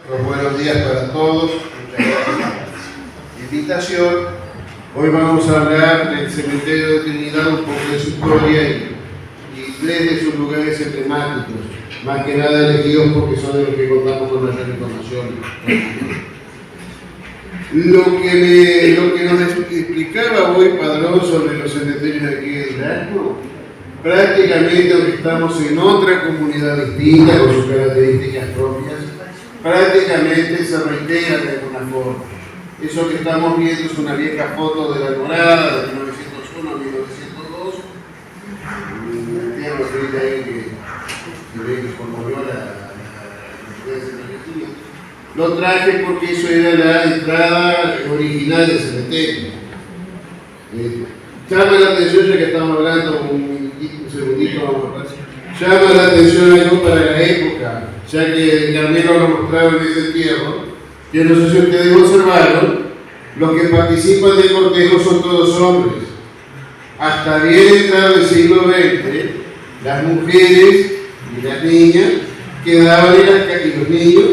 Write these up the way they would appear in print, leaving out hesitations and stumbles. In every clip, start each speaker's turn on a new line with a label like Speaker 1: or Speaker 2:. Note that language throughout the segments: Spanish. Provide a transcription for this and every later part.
Speaker 1: Buenos días para todos, muchas gracias por la invitación. Hoy vamos a hablar del cementerio de Trinidad, un poco de su historia y tres de sus lugares emblemáticos, más que nada elegidos porque son de los que contamos con mayor información. Lo que nos explicaba hoy Padrón sobre los cementerios de aquí de Durazno, prácticamente aunque estamos en otra comunidad distinta con sus características propias, prácticamente se reitera de alguna forma. Eso que estamos viendo es una vieja foto de la Alborada de 1901 a 1902. Entiendo que ahí que conmovió la lo traje porque eso era la entrada original del cementerio. Llama la atención, ya que estamos hablando, un segundito, vamos a pasar. Llama la atención algo para la época, ya que Carmelo lo mostraba en ese entierro, que no sé si ustedes observaron, los que participan del cortejo son todos hombres. Hasta bien entrado el siglo XX, las mujeres y las niñas quedaban en las casas, y los niños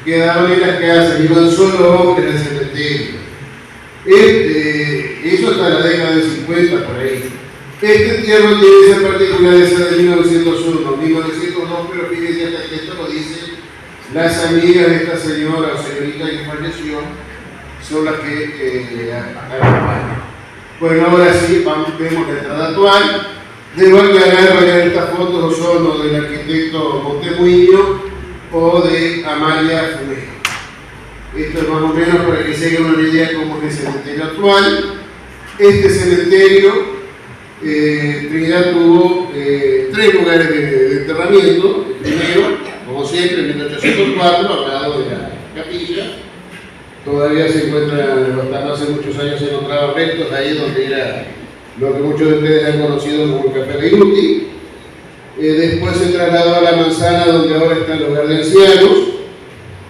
Speaker 1: quedaban en las casas, iban solo hombres al cementerio. Eso hasta la década del 50 por ahí. Este entierro tiene esa particularidad de 1901, 1902, pero fíjense hasta que esto lo dicen las amigas de esta señora o señorita que falleció, son las que acompañan. Bueno, ahora sí, vemos la entrada actual. Debo aclarar que estas fotos son o del arquitecto Montemuño o de Amalia Fumero. Esto es más o menos para que se hagan una idea de cómo es el cementerio actual. Este cementerio, Trinidad tuvo tres lugares de enterramiento. El primero, como siempre, en 1804, al lado de la capilla. Todavía se encuentran, hasta hace muchos años se encontraban restos ahí donde era lo que muchos de ustedes han conocido como el Café Beiruti. Después se trasladó a la manzana donde ahora está el hogar de ancianos.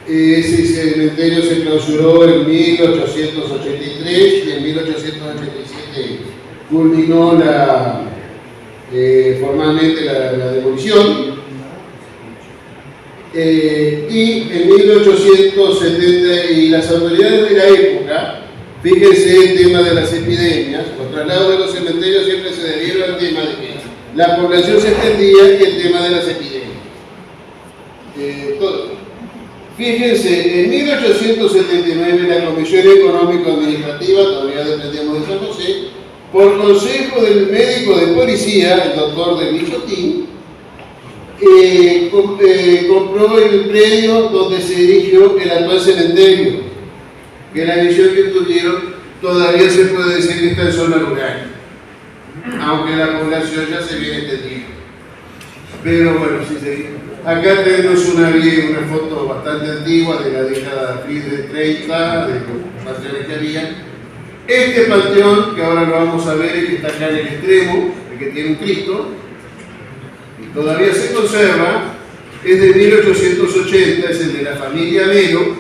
Speaker 1: Ese cementerio se clausuró en 1883 y en 1887 culminó formalmente la demolición. Y en 1870, y las autoridades de la época, fíjense el tema de las epidemias, los traslados de los cementerios siempre se debieron al tema de que la población se extendía y el tema de las epidemias. Fíjense, en 1879 la Comisión Económico-Administrativa, todavía dependemos de San José, por consejo del médico de policía, el doctor de Michotín, compró el predio donde se erigió el actual cementerio, que la visión que tuvieron todavía se puede decir que está en zona rural, aunque la población ya se viene extendiendo. Pero bueno, sí seguimos. Acá tenemos una foto bastante antigua de la década de 30, de los panteones que había. Este panteón, que ahora lo vamos a ver, el que está acá en el extremo, el que tiene un Cristo, y todavía se conserva, es de 1880, es el de la familia Melo,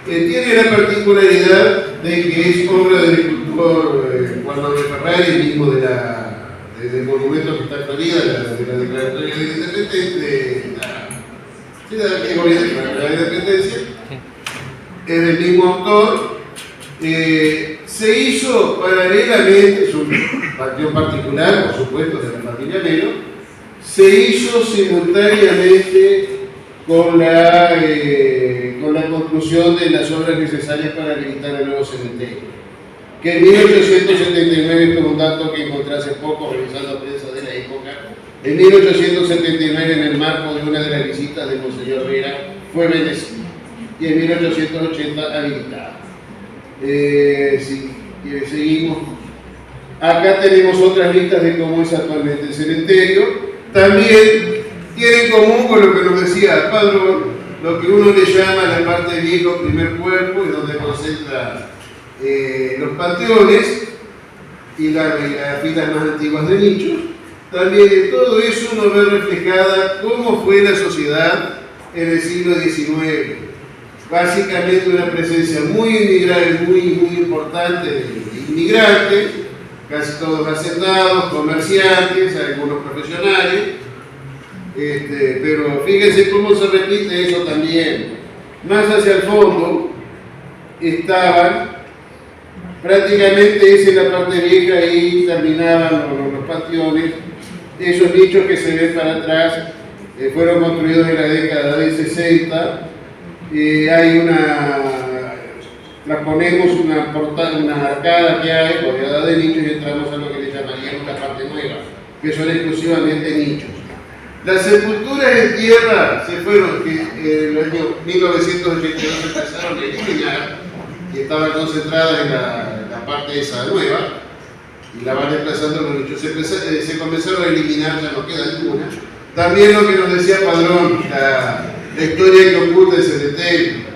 Speaker 1: que tiene la particularidad de que es obra del escultor Juan de Ferrari, el mismo del monumento que está en Florida, de la Declaratoria de Independencia, de la Independencia, es del mismo autor. Se hizo paralelamente, es un panteón particular, por supuesto, de la familia Melo, se hizo simultáneamente con la conclusión de las obras necesarias para habilitar el nuevo cementerio. Que en 1879, esto es un dato que encontré hace poco revisando prensa de la época, en 1879, en el marco de una de las visitas de Monseñor Vera, fue bendecido y en 1880 habilitado. Seguimos. Acá tenemos otras listas de cómo es actualmente el cementerio. También tiene en común con lo que nos decía el Padrón, lo que uno le llama la parte vieja o primer cuerpo, y donde concentra los panteones y las filas más antiguas de nichos. También en todo eso uno ve reflejada cómo fue la sociedad en el siglo XIX. Básicamente una presencia muy importante de inmigrantes, casi todos hacendados, comerciantes, algunos profesionales. Pero fíjense cómo se repite eso también. Más hacia el fondo estaban, prácticamente esa es la parte vieja, y terminaban los panteones. Esos nichos que se ven para atrás fueron construidos en la década de 60. Hay la ponemos una arcada que hay rodeada de nichos y entramos a lo que le llamaríamos la parte nueva, que son exclusivamente nichos. Las sepulturas en tierra se fueron, que en el año 1982 empezaron a eliminar, y estaban concentradas en la parte esa nueva, y la van desplazando los nichos. Se comenzaron a eliminar, ya no queda ninguna. También lo que nos decía Padrón, la historia que oculta el cementerio.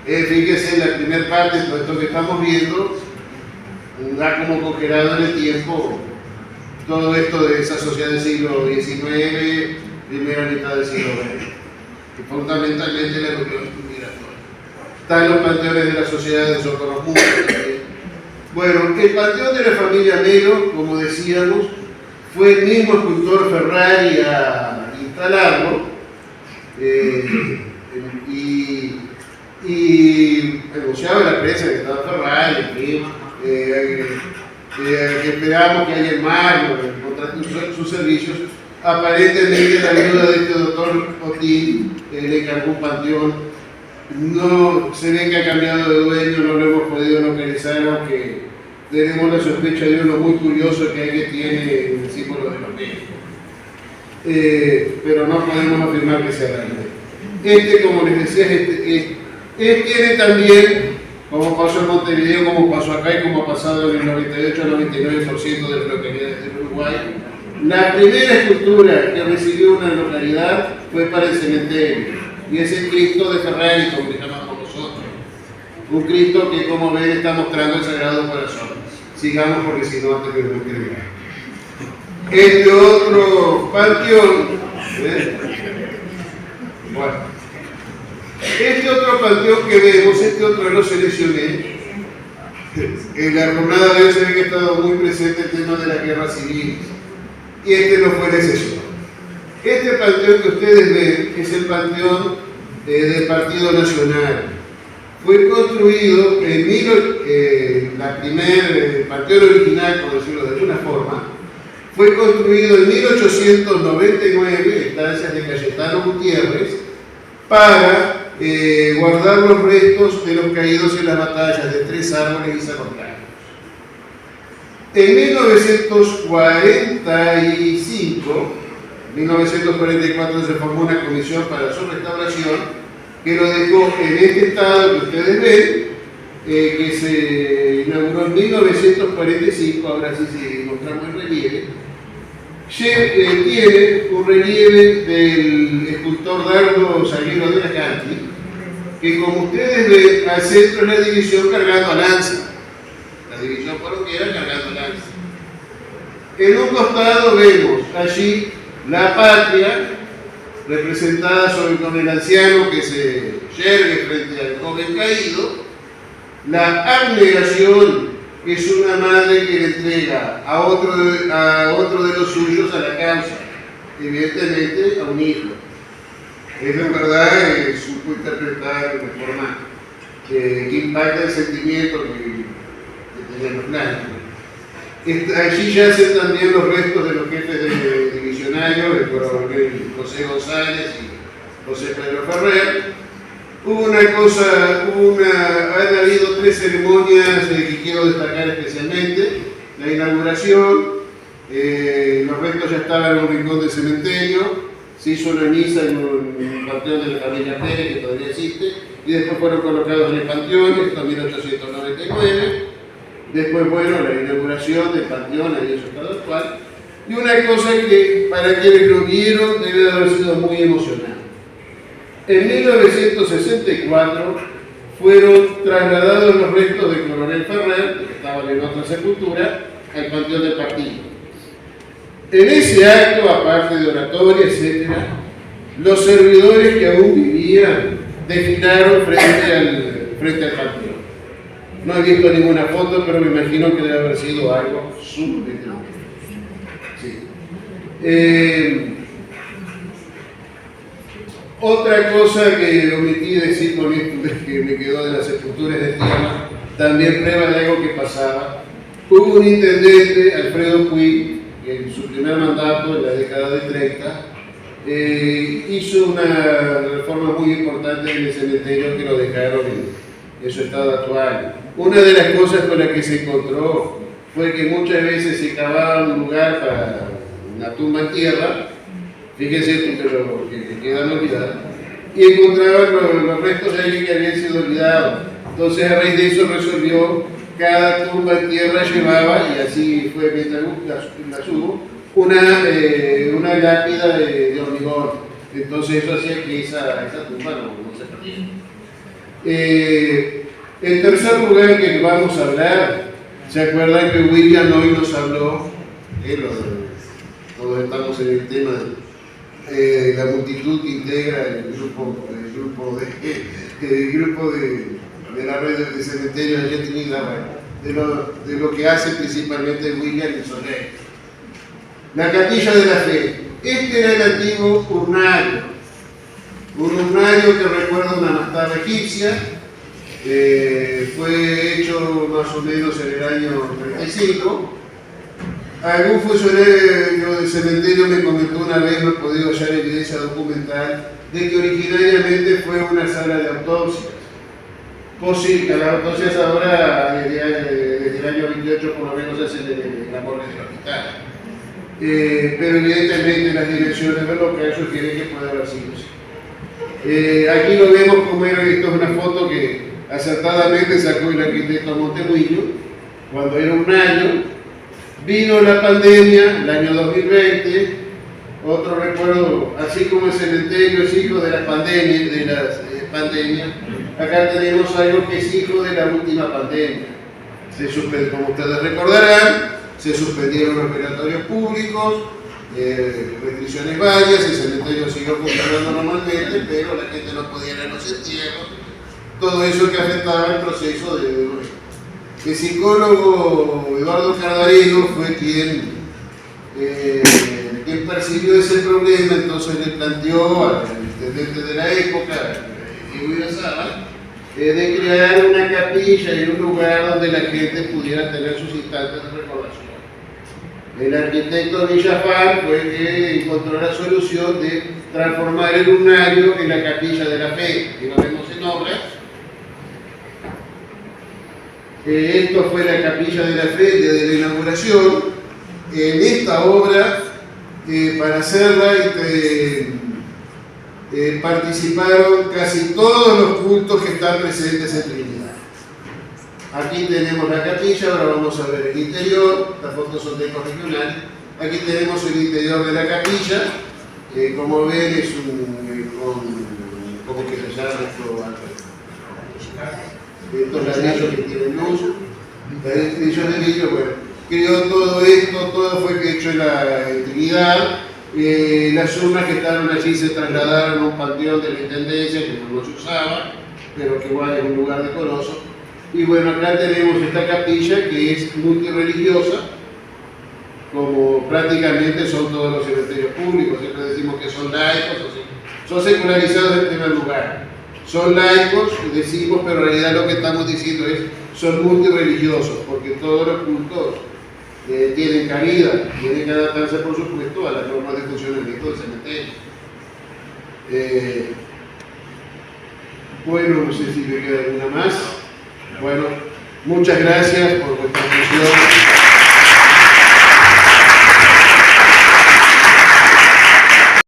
Speaker 1: Fíjese, la primera parte, todo esto que estamos viendo, da como congelado en el tiempo todo esto de esa sociedad del siglo XIX, primera mitad del siglo XX, y fundamentalmente la reunión migratoria. Están los panteones de la Sociedad de Socorro Mútuo. Bueno, el panteón de la familia Melo, como decíamos, fue el mismo escultor Ferrari a instalarlo, y anunciaba la prensa que estaba Ferrari, que esperamos que haya en mayo, contratar sus servicios. Aparentemente la ayuda de este doctor Otín le encargó un panteón. No se ve que ha cambiado de dueño, no lo hemos podido localizar, aunque tenemos la sospecha de uno muy curioso que hay que tiene el símbolo de los médicos. Pero no podemos afirmar que sea realmente. Como les decía, tiene también, como pasó en Montevideo, como pasó acá y como ha pasado en el 98 al 99% de las localidades del Uruguay, la primera escultura que recibió una localidad fue para el cementerio, y es el Cristo de Ferrari, como le llamamos nosotros. Un Cristo que, como ven, está mostrando el Sagrado Corazón. Sigamos, porque si no, antes que no terminar. Este otro panteón, bueno, este otro panteón que vemos, este otro lo seleccioné. En la jornada de hoy se ve que ha estado muy presente el tema de la guerra civil, y este no fue la excepción. Este panteón que ustedes ven es el panteón del Partido Nacional. Fue construido el panteón original, por decirlo de alguna forma, fue construido en 1899, estancias de Cayetano Gutiérrez, para guardar los restos de los caídos en las batallas de Tres Árboles y Cerro Largo. En 1944 se formó una comisión para su restauración, que lo dejó en este estado que ustedes ven, que se inauguró en 1945. Ahora sí se mostramos el relieve. Tiene un relieve del escultor Dardo Salguero de la Canti, que, como ustedes ven, al centro es la división cargando lanza, la división parroquial cargando lanza. En un costado vemos allí la patria, representada con el anciano que se yergue frente al joven caído, la abnegación, que es una madre que le entrega a otro de los suyos a la causa, evidentemente a un hijo. Eso en verdad supo interpretar de forma que impacta el sentimiento que tenían los blancos. Allí yacen también los restos de los jefes de divisionarios, el coronel José González y José Pedro Ferrer. Han habido 3 ceremonias que quiero destacar especialmente. La inauguración, los restos ya estaban en un rincón del cementerio, se hizo una misa en un panteón de la familia Pérez, que todavía existe, y después fueron colocados en el panteón, esto en 1899. Después, bueno, la inauguración del panteón, ahí eso está actual. Y una cosa que, para quienes lo vieron, debe haber sido muy emocionante. En 1964 fueron trasladados los restos del coronel Ferrer, que estaban en otra sepultura, al panteón del partido. En ese acto, aparte de oratoria, etc., los servidores que aún vivían desfilaron frente al panteón. No he visto ninguna foto, pero me imagino que debe haber sido algo sumamente sí. Otra cosa que omití decir con esto, que me quedó de las sepulturas de tierra, también prueba de algo que pasaba. Hubo un intendente, Alfredo Puig, que en su primer mandato, en la década de 30, hizo una reforma muy importante en el cementerio que lo dejaron en su estado actual. Una de las cosas con las que se encontró fue que muchas veces se cavaba un lugar para una tumba en tierra, fíjense esto que quedan olvidados, y encontraban los restos de alguien que habían sido olvidados. Entonces, a raíz de eso resolvió cada tumba en tierra llevaba, y así fue mientras las hubo, una lápida de hormigón. Entonces eso hacía que esa tumba no se perdiera. El tercer lugar que vamos a hablar, ¿se acuerdan que William hoy nos habló? Todos estamos en el tema de la multitud que integra el grupo de la red de cementerios de Argentina, de lo que hace principalmente William y Soler. La capilla de la fe. Este era el antiguo urnario. Un urnario que recuerda una mastaba egipcia. Fue hecho más o menos en el año 35. Algún funcionario del cementerio me comentó una vez, no he podido hallar evidencia documental, de que originariamente fue una sala de autopsias. Posible, las autopsias ahora, desde el año 28 por lo menos, se hacen en la morgue del hospital. Pero evidentemente las dimensiones del local sugieren que puede haber sido así. Aquí lo vemos como era. Esto es una foto que acertadamente sacó el arquitecto Montemuillo cuando era un año. Vino la pandemia, el año 2020. Otro recuerdo, así como el cementerio es hijo de las pandemias, acá tenemos algo que es hijo de la última pandemia. Como ustedes recordarán, se suspendieron los operatorios públicos, restricciones varias, el cementerio siguió funcionando normalmente, pero la gente no podía ir a los entierros, todo eso que afectaba el proceso de el psicólogo Eduardo Cardarello fue quien percibió ese problema, entonces le planteó al intendente de la época, Guido Saba, de crear una capilla en un lugar donde la gente pudiera tener sus instantes de recordación. El arquitecto Villafán fue el que encontró la solución de transformar el urnario en la capilla de la fe, que lo vemos en obra. Esto fue la capilla de la fe desde la inauguración. En esta obra, para hacerla, participaron casi todos los cultos que están presentes en Trinidad. Aquí tenemos la capilla, ahora vamos a ver el interior. Estas fotos son de ecorregionales. Aquí tenemos el interior de la capilla. Como ven, es ¿cómo que se llama esto? Estos ladrillos que tienen luz, ladrillos de vidrio. Bueno, creó todo esto, todo fue hecho en la Trinidad. Las urnas que estaban allí se trasladaron a un panteón de la intendencia que no se usaba, pero que igual es un lugar decoroso. Y bueno, acá tenemos esta capilla que es multirreligiosa, como prácticamente son todos los cementerios públicos. Siempre decimos que son laicos, son secularizados en primer lugar. Son laicos, decimos, pero en realidad lo que estamos diciendo es son multirreligiosos, porque todos los cultos tienen cabida, tienen que adaptarse, por supuesto, a las normas de funcionamiento del cementerio. Bueno, no sé si me queda alguna más. Bueno, muchas gracias por vuestra atención.